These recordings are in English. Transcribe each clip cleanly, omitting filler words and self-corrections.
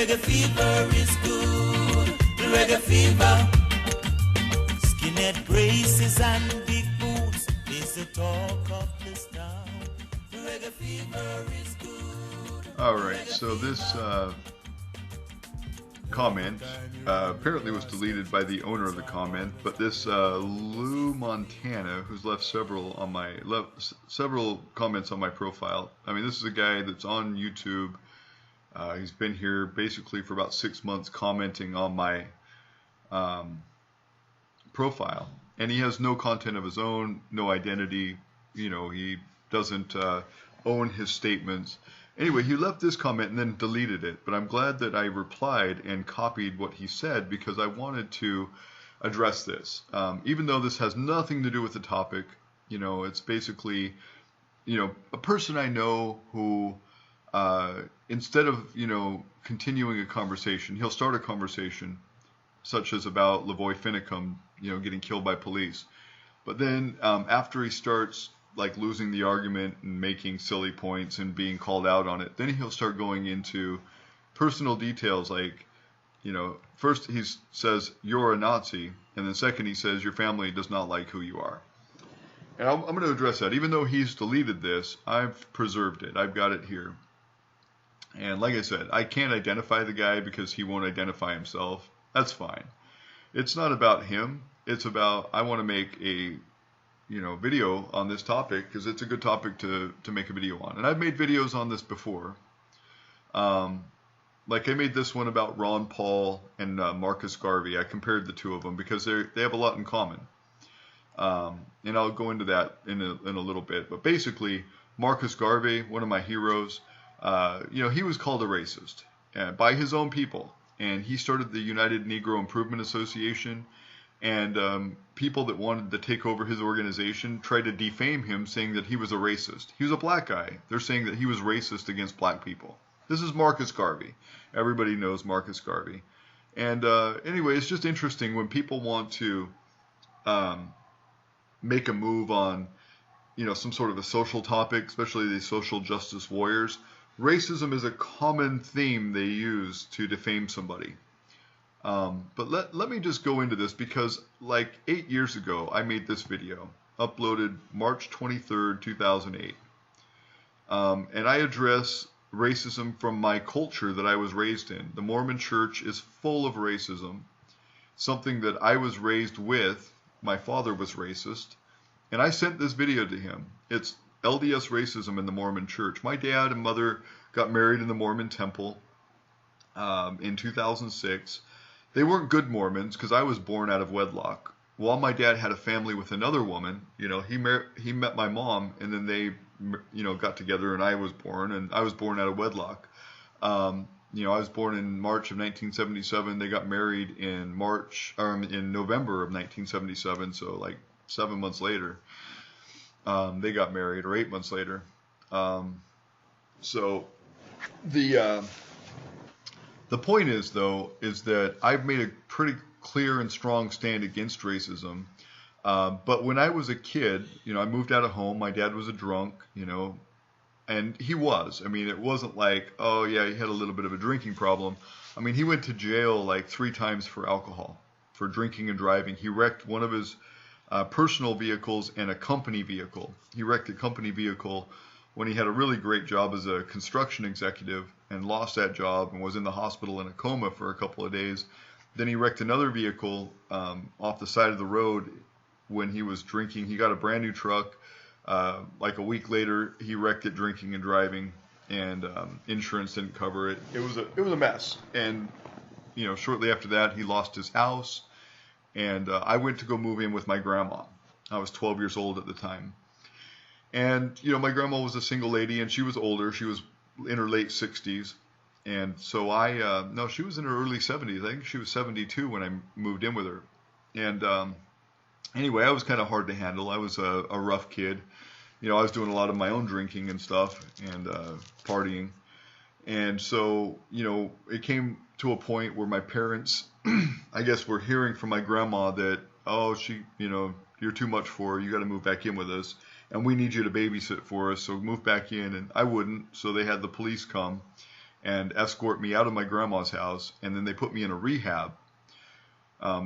Reggae fever is good. Reggae fever. Skinhead braces and big boots is the talk of this town. Reggae fever is good. All right, so this comment apparently was deleted by the owner of the comment, but this Lou Montana, who's left several comments on my profile. I mean, this is a guy that's on YouTube. He's been here basically for about 6 months commenting on my profile, and he has no content of his own, no identity. You know, he doesn't own his statements. Anyway, he left this comment and then deleted it, but I'm glad that I replied and copied what he said because I wanted to address this. Even though this has nothing to do with the topic, you know, it's basically, you know, a person I know who, instead of, you know, continuing a conversation, he'll start a conversation such as about Lavoy Finicum, you know, getting killed by police. But then after he starts like losing the argument and making silly points and being called out on it, then he'll start going into personal details like, you know, first he says, you're a Nazi, and then second he says, your family does not like who you are. And I'm going to address that. Even though he's deleted this, I've preserved it. I've got it here. And like I said, I can't identify the guy because he won't identify himself. That's fine. It's not about him. It's about, I want to make a, you know, video on this topic because it's a good topic to make a video on. And I've made videos on this before. Like I made this one about Ron Paul and Marcus Garvey. I compared the two of them because they have a lot in common. And I'll go into that in a little bit. But basically, Marcus Garvey, one of my heroes, you know, he was called a racist by his own people. And he started the United Negro Improvement Association. And people that wanted to take over his organization tried to defame him, saying that he was a racist. He was a black guy. They're saying that he was racist against black people. This is Marcus Garvey. Everybody knows Marcus Garvey. And anyway, it's just interesting when people want to make a move on, you know, some sort of a social topic, especially the social justice warriors. Racism is a common theme they use to defame somebody. But let me just go into this because like 8 years ago, I made this video, uploaded March 23rd, 2008. And I address racism from my culture that I was raised in. The Mormon church is full of racism, something that I was raised with. My father was racist, and I sent this video to him. It's LDS racism in the Mormon church. My dad and mother got married in the Mormon temple in 2006. They weren't good Mormons because I was born out of wedlock. While my dad had a family with another woman, you know, he met my mom, and then they, you know, got together, and I was born out of wedlock. You know, I was born in March of 1977. They got married in November of 1977. So like 7 months later, they got married, or 8 months later. So the point is, though, is that I've made a pretty clear and strong stand against racism. But when I was a kid, you know, I moved out of home. My dad was a drunk, you know, and he was. I mean, it wasn't like, oh, yeah, he had a little bit of a drinking problem. I mean, he went to jail like 3 times for alcohol, for drinking and driving. He wrecked one of his personal vehicles and a company vehicle. He wrecked a company vehicle when he had a really great job as a construction executive and lost that job and was in the hospital in a coma for a couple of days. Then he wrecked another vehicle off the side of the road when he was drinking. He got a brand new truck. Like a week later, he wrecked it drinking and driving, and insurance didn't cover it. It was a mess. And you know, shortly after that, he lost his house, and I went to go move in with my grandma. I was 12 years old at the time. And, you know, my grandma was a single lady, and she was older. She was in her late 60s. And so no, she was in her early 70s. I think she was 72 when I moved in with her. And anyway, I was kind of hard to handle. I was a rough kid. You know, I was doing a lot of my own drinking and stuff and partying. And so, you know, it came to a point where my parents, I guess, were hearing from my grandma that, oh, you know, you're too much for her. You got to move back in with us. And we need you to babysit for us, so move back in. And I wouldn't, so they had the police come. and escort me out of my grandma's house, and then they put me in a rehab,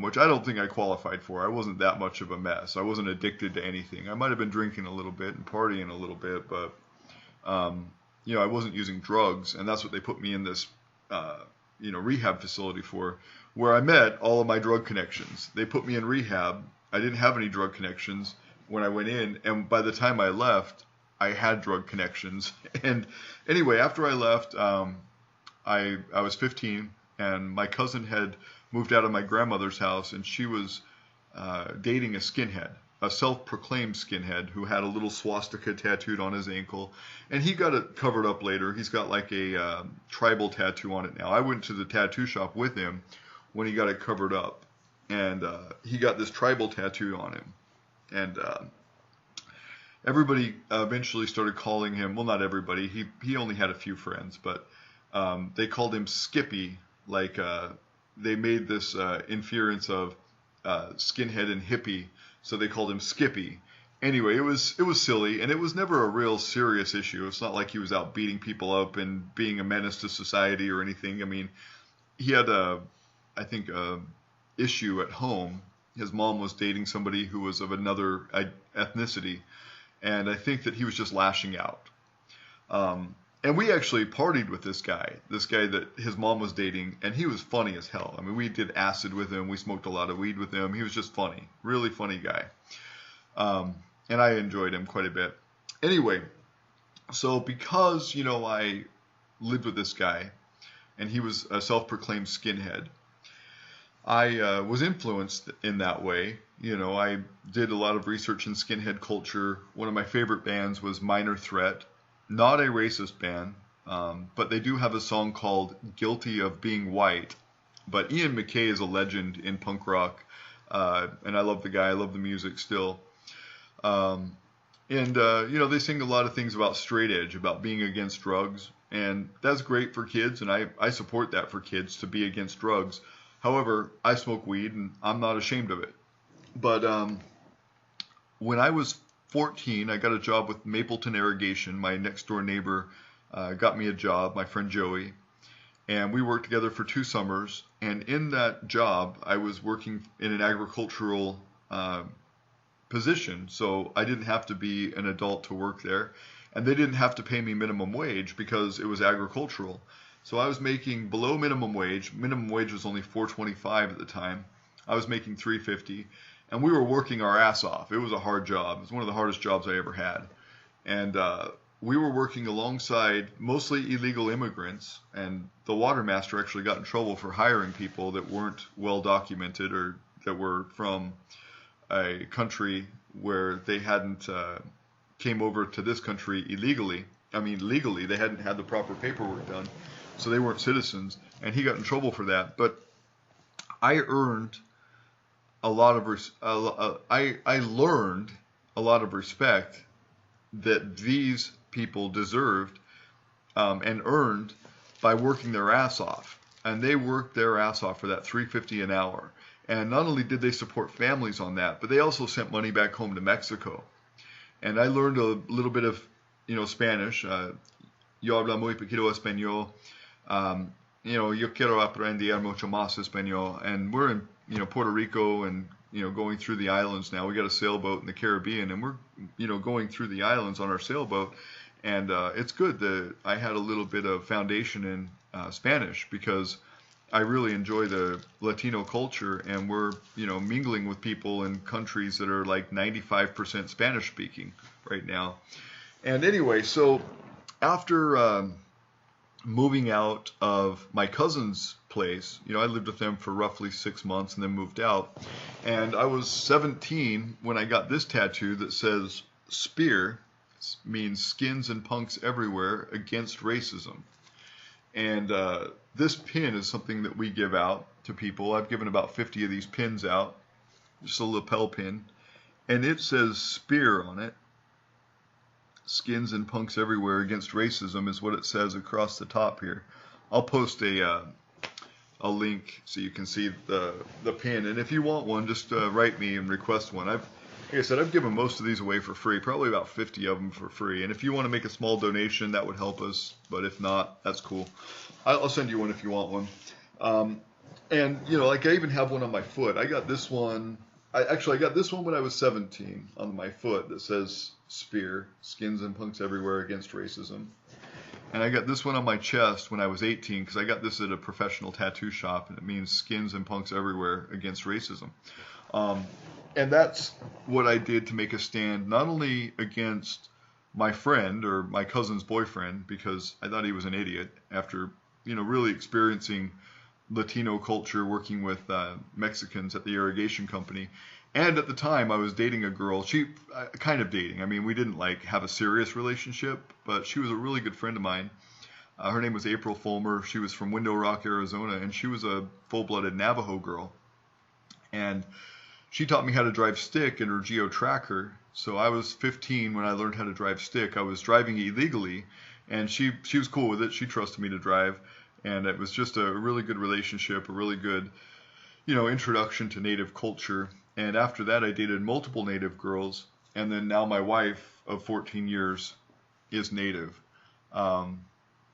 which I don't think I qualified for. I wasn't that much of a mess. I wasn't addicted to anything. I might have been drinking a little bit and partying a little bit, but I wasn't using drugs, and that's what they put me in this rehab facility for, where I met all of my drug connections. They put me in rehab. I didn't have any drug connections when I went in, and by the time I left, I had drug connections. And anyway, after I left, I was 15, and my cousin had moved out of my grandmother's house, and she was dating a skinhead, a self-proclaimed skinhead who had a little swastika tattooed on his ankle, and he got it covered up later. He's got like a tribal tattoo on it now. I went to the tattoo shop with him when he got it covered up, and he got this tribal tattoo on him, and everybody eventually started calling him, well, not everybody, he only had a few friends, but they called him Skippy, like they made this inference of skinhead and hippie, so they called him Skippy. Anyway, it was silly, and it was never a real serious issue. It's not like he was out beating people up and being a menace to society or anything. I mean, he had a issue at home. His mom was dating somebody who was of another ethnicity, and I think that he was just lashing out. And we actually partied with this guy that his mom was dating, and he was funny as hell. I mean, we did acid with him. We smoked a lot of weed with him. He was just funny, really funny guy. And I enjoyed him quite a bit. Anyway, so because, I lived with this guy, and he was a self-proclaimed skinhead, I was influenced in that way. I did a lot of research in skinhead culture. One of my favorite bands was Minor Threat. Not a racist band, but they do have a song called Guilty of Being White. But Ian MacKaye is a legend in punk rock, and I love the guy. I love the music still. They sing a lot of things about straight edge, about being against drugs, and that's great for kids, and I support that for kids to be against drugs. However, I smoke weed, and I'm not ashamed of it. But when I was 14, I got a job with Mapleton Irrigation. My next door neighbor got me a job, my friend Joey, and we worked together for 2 summers. And in that job, I was working in an agricultural position, so I didn't have to be an adult to work there, and they didn't have to pay me minimum wage because it was agricultural. So I was making below minimum wage. Minimum wage was only $4.25 at the time. I was making $3.50. And we were working our ass off. It was a hard job. It was one of the hardest jobs I ever had. And we were working alongside mostly illegal immigrants. And the watermaster actually got in trouble for hiring people that weren't well documented or that were from a country where they hadn't came over to this country illegally. I mean, legally, they hadn't had the proper paperwork done. So they weren't citizens. And he got in trouble for that. But I earned a lot of I learned a lot of respect that these people deserved and earned by working their ass off. And they worked their ass off for that $3.50 an hour. And not only did they support families on that, but they also sent money back home to Mexico. And I learned a little bit of Spanish. Yo hablo muy poquito español. Yo quiero aprender mucho más español. And we're in Puerto Rico and, going through the islands now. We got a sailboat in the Caribbean, and we're, going through the islands on our sailboat. And it's good that I had a little bit of foundation in Spanish because I really enjoy the Latino culture, and we're, mingling with people in countries that are like 95% Spanish speaking right now. And anyway, so after moving out of my cousin's place, I lived with them for roughly 6 months and then moved out. And I was 17 when I got this tattoo that says SPEAR, means Skins and Punks Everywhere Against Racism. And this pin is something that we give out to people. I've given about 50 of these pins out, just a lapel pin. And it says SPEAR on it. Skins and Punks Everywhere Against Racism is what it says across the top here. I'll post a link so you can see the pin. And if you want one, just write me and request one. Like I said, I've given most of these away for free, probably about 50 of them for free. And if you want to make a small donation, that would help us. But if not, that's cool. I'll send you one if you want one. And, you know, like I even have one on my foot. I got this one. I got this one when I was 17 on my foot that says Spear, Skins and Punks Everywhere Against Racism. And I got this one on my chest when I was 18 because I got this at a professional tattoo shop, and it means Skins and Punks Everywhere Against Racism. And that's what I did to make a stand, not only against my friend or my cousin's boyfriend, because I thought he was an idiot after, you know, really experiencing Latino culture, working with Mexicans at the irrigation company. And at the time, I was dating a girl. Kind of dating. I mean, we didn't like have a serious relationship, but she was a really good friend of mine. Her name was April Fulmer. She was from Window Rock, Arizona, and she was a full-blooded Navajo girl. And she taught me how to drive stick in her Geo Tracker. So I was 15 when I learned how to drive stick. I was driving illegally, and she was cool with it. She trusted me to drive, and it was just a really good relationship, a really good, you know, introduction to Native culture. And after that, I dated multiple Native girls, and then now my wife of 14 years is Native. And,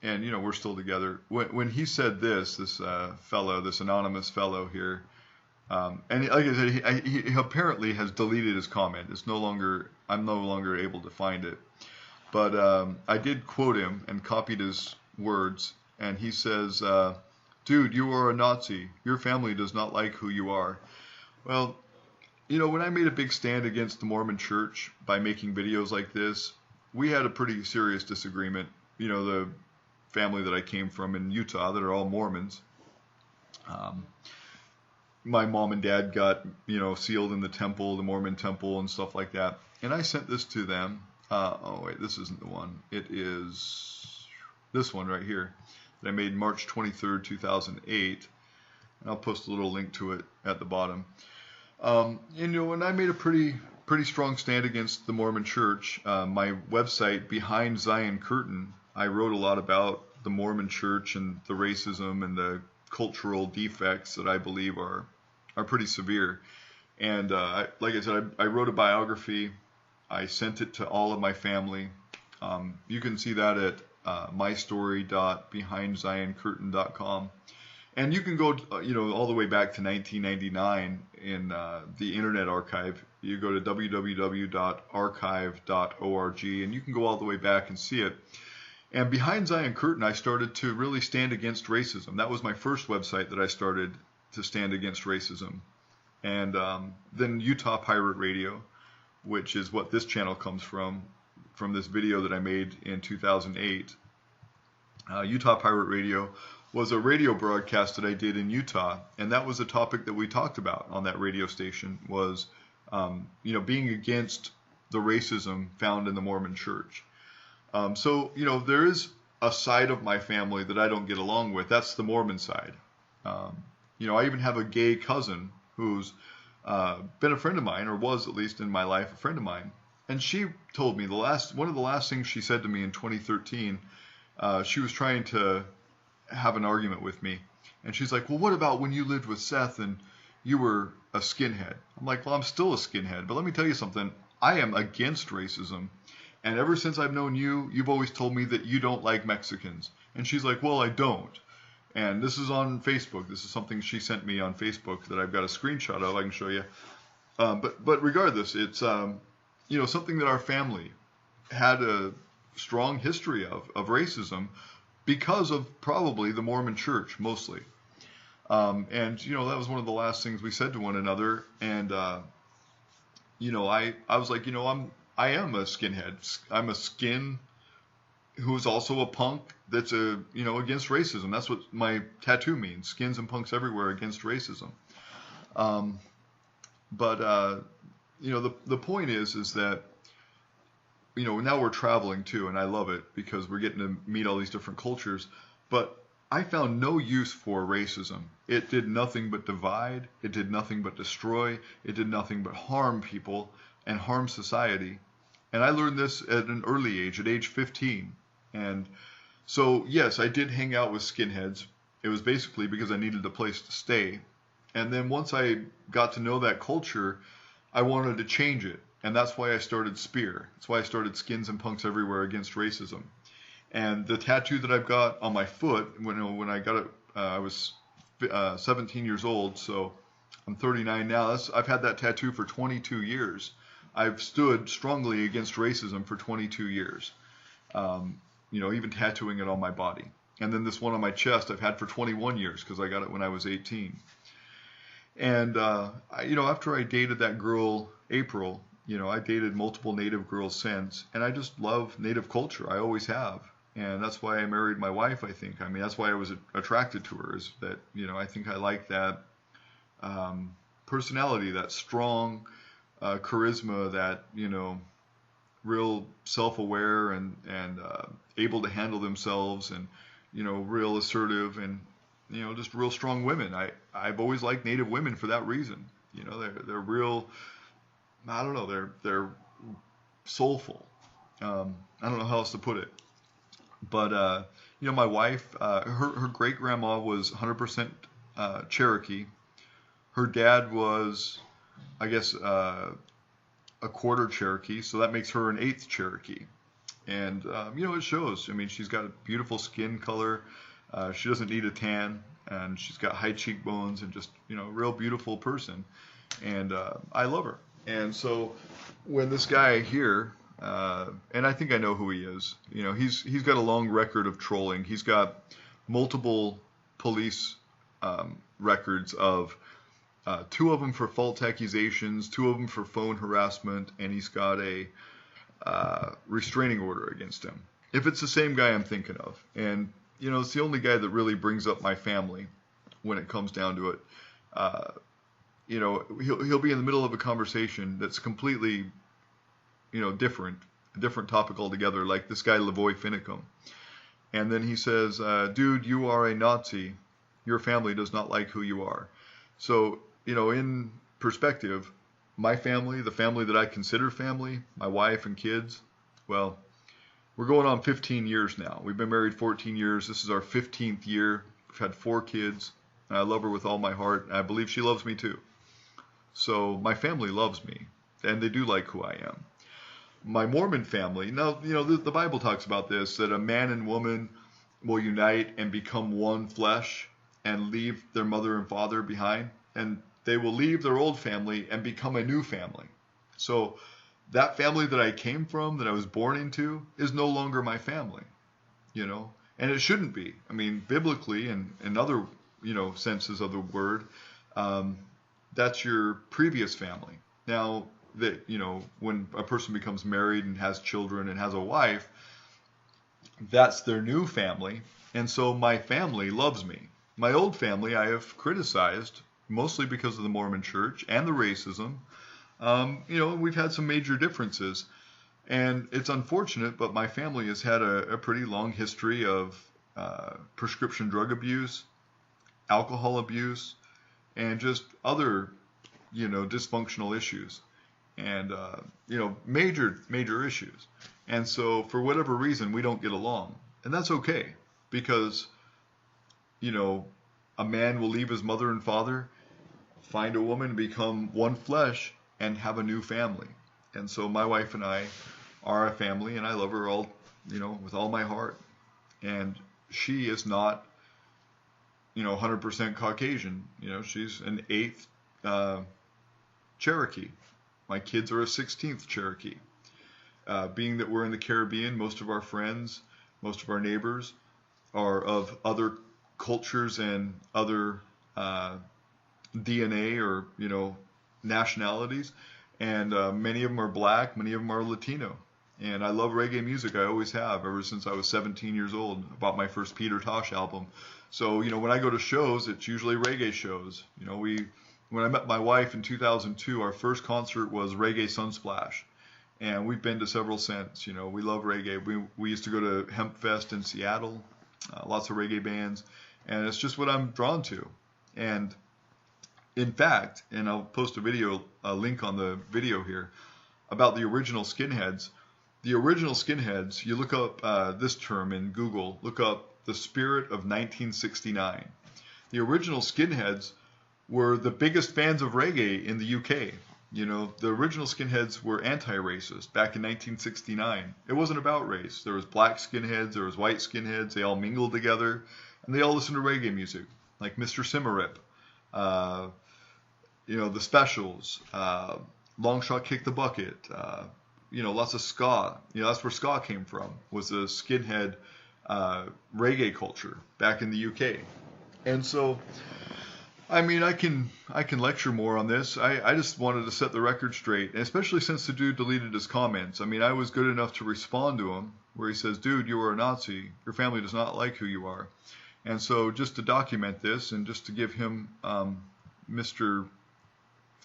you know, we're still together. When he said this fellow, this anonymous fellow here, and like I said, he apparently has deleted his comment. I'm no longer able to find it. But I did quote him and copied his words, and he says, dude, you are a Nazi. Your family does not like who you are. Well, you know, when I made a big stand against the Mormon church by making videos like this, we had a pretty serious disagreement. You know, the family that I came from in Utah that are all Mormons. My mom and dad got, you know, sealed in the temple, the Mormon temple and stuff like that. And I sent this to them. Oh, wait, this isn't the one. It is this one right here that I made March 23rd, 2008. And I'll post a little link to it at the bottom. You know, and I made a pretty strong stand against the Mormon church. My website, Behind Zion Curtain, I wrote a lot about the Mormon church and the racism and the cultural defects that I believe are pretty severe. And like I said, I wrote a biography. I sent it to all of my family. You can see that at mystory.behindzioncurtain.com. And you can go, you know, all the way back to 1999 in the Internet Archive. You go to www.archive.org, and you can go all the way back and see it. And Behind Zion Curtain, I started to really stand against racism. That was my first website that I started to stand against racism. And then Utah Pirate Radio, which is what this channel comes from this video that I made in 2008. Utah Pirate Radio was a radio broadcast that I did in Utah, and that was a topic that we talked about on that radio station was, you know, being against the racism found in the Mormon church. So, you know, there is a side of my family that I don't get along with. That's the Mormon side. You know, I even have a gay cousin who's been a friend of mine, or was at least in my life a friend of mine. And she told me one of the last things she said to me in 2013, she was trying to have an argument with me. And she's like, well, what about when you lived with Seth and you were a skinhead? I'm like, well, I'm still a skinhead, but let me tell you something. I am against racism. And ever since I've known you, you've always told me that you don't like Mexicans. And she's like, well, I don't. And this is on Facebook. This is something she sent me on Facebook that I've got a screenshot of. I can show you. But regardless, it's you know, something that our family had a strong history of racism because of probably the Mormon church mostly. And, you know, that was one of the last things we said to one another. And, you know, I was like, you know, I am a skinhead. I'm a skin who's also a punk that's you know, against racism. That's what my tattoo means. Skins and punks everywhere against racism. You know, the point is that, you know, now we're traveling too, and I love it because we're getting to meet all these different cultures. But I found no use for racism. It did nothing but divide. It did nothing but destroy. It did nothing but harm people and harm society. And I learned this at an early age, at age 15. And so, yes, I did hang out with skinheads. It was basically because I needed a place to stay. And then once I got to know that culture, I wanted to change it. And that's why I started Spear. That's why I started Skins and Punks Everywhere Against Racism. And the tattoo that I've got on my foot, when I got it, I was 17 years old, so I'm 39 now. I've had that tattoo for 22 years. I've stood strongly against racism for 22 years. Even tattooing it on my body. And then this one on my chest I've had for 21 years because I got it when I was 18. And, after I dated that girl, April, I dated multiple Native girls since, and I just love Native culture. I always have. And that's why I married my wife, I think. I mean, that's why I was attracted to her, is that, I think I like that personality, that strong charisma, that, real self-aware and able to handle themselves, and, real assertive, and, just real strong women. I've always liked Native women for that reason. They're real, I don't know, they're soulful. I don't know how else to put it. But, my wife, her great-grandma was 100% Cherokee. Her dad was, I guess, a quarter Cherokee, so that makes her an eighth Cherokee. And, it shows. I mean, she's got a beautiful skin color. She doesn't need a tan, and she's got high cheekbones and just, real beautiful person. And I love her. And so when this guy here, and I think I know who he is, he's got a long record of trolling. He's got multiple police records of 2 of them for false accusations, 2 of them for phone harassment, and he's got a restraining order against him. If it's the same guy I'm thinking of, and it's the only guy that really brings up my family when it comes down to it. He'll be in the middle of a conversation that's completely, different, a different topic altogether, like this guy Lavoy Finicum. And then he says, dude, you are a Nazi. Your family does not like who you are. So, in perspective, my family, the family that I consider family, my wife and kids, well, we're going on 15 years now. We've been married 14 years. This is our 15th year. We've had 4 kids. And I love her with all my heart. And I believe she loves me too. So my family loves me. And they do like who I am. My Mormon family, now, the Bible talks about this, that a man and woman will unite and become one flesh and leave their mother and father behind. And they will leave their old family and become a new family. So that family that I came from, that I was born into, is no longer my family, and it shouldn't be. I mean, biblically and in other, senses of the word, that's your previous family. Now that, when a person becomes married and has children and has a wife, that's their new family. And so my family loves me. My old family I have criticized, mostly because of the Mormon church and the racism. We've had some major differences, and it's unfortunate, but my family has had a pretty long history of prescription drug abuse, alcohol abuse, and just other, dysfunctional issues, and, major issues. And so for whatever reason, we don't get along, and that's okay, because, a man will leave his mother and father, find a woman, and become one flesh, and have a new family. And so my wife and I are a family, and I love her all, with all my heart. And she is not, 100% Caucasian. She's an 8th Cherokee. My kids are a 16th Cherokee. Being that we're in the Caribbean, most of our friends, most of our neighbors are of other cultures and other DNA or, nationalities, and many of them are black, many of them are Latino. And I love reggae music. I always have, ever since I was 17 years old. I bought my first Peter Tosh album. So, when I go to shows, it's usually reggae shows. When I met my wife in 2002, our first concert was Reggae Sunsplash. And we've been to several since. We love reggae. We used to go to Hemp Fest in Seattle, lots of reggae bands. And it's just what I'm drawn to. And in fact, and I'll post a link on the video here, about the original Skinheads. The original Skinheads, you look up this term in Google, look up the Spirit of 1969. The original Skinheads were the biggest fans of reggae in the UK. You know, the original skinheads were anti-racist back in 1969. It wasn't about race. There was black skinheads, there was white skinheads. They all mingled together, and they all listened to reggae music, like Mr. Simmerip, you know, the Specials, Long Shot Kick the Bucket, you know, lots of ska. You know, that's where ska came from, was the skinhead reggae culture back in the UK. And so, I mean, I can lecture more on this. I just wanted to set the record straight, and especially since the dude deleted his comments. I mean, I was good enough to respond to him, where he says, dude, you are a Nazi. Your family does not like who you are. And so just to document this, and just to give him Mr.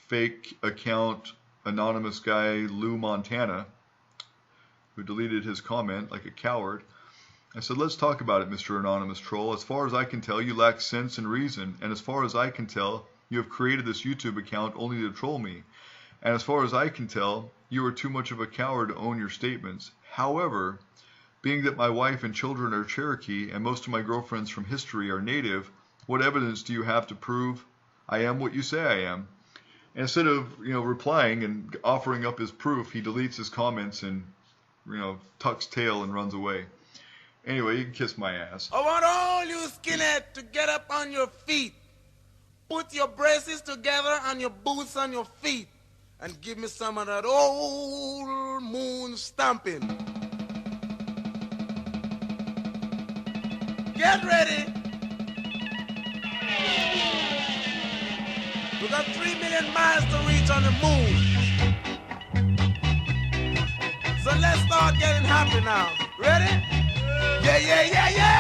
Fake Account Anonymous Guy Lou Montana, who deleted his comment like a coward, I said, let's talk about it, Mr. Anonymous Troll. As far as I can tell, you lack sense and reason. And as far as I can tell, you have created this YouTube account only to troll me. And as far as I can tell, you are too much of a coward to own your statements. However, being that my wife and children are Cherokee and most of my girlfriends from history are Native, what evidence do you have to prove I am what you say I am? And instead of, you know, replying and offering up his proof, he deletes his comments and, you know, tucks tail and runs away. Anyway, you can kiss my ass. I want all you skinheads to get up on your feet. Put your braces together and your boots on your feet. And give me some of that old moon stomping. Get ready. We got 3 million miles to reach on the moon. So let's start getting happy now. Ready? Yeah, yeah, yeah, yeah!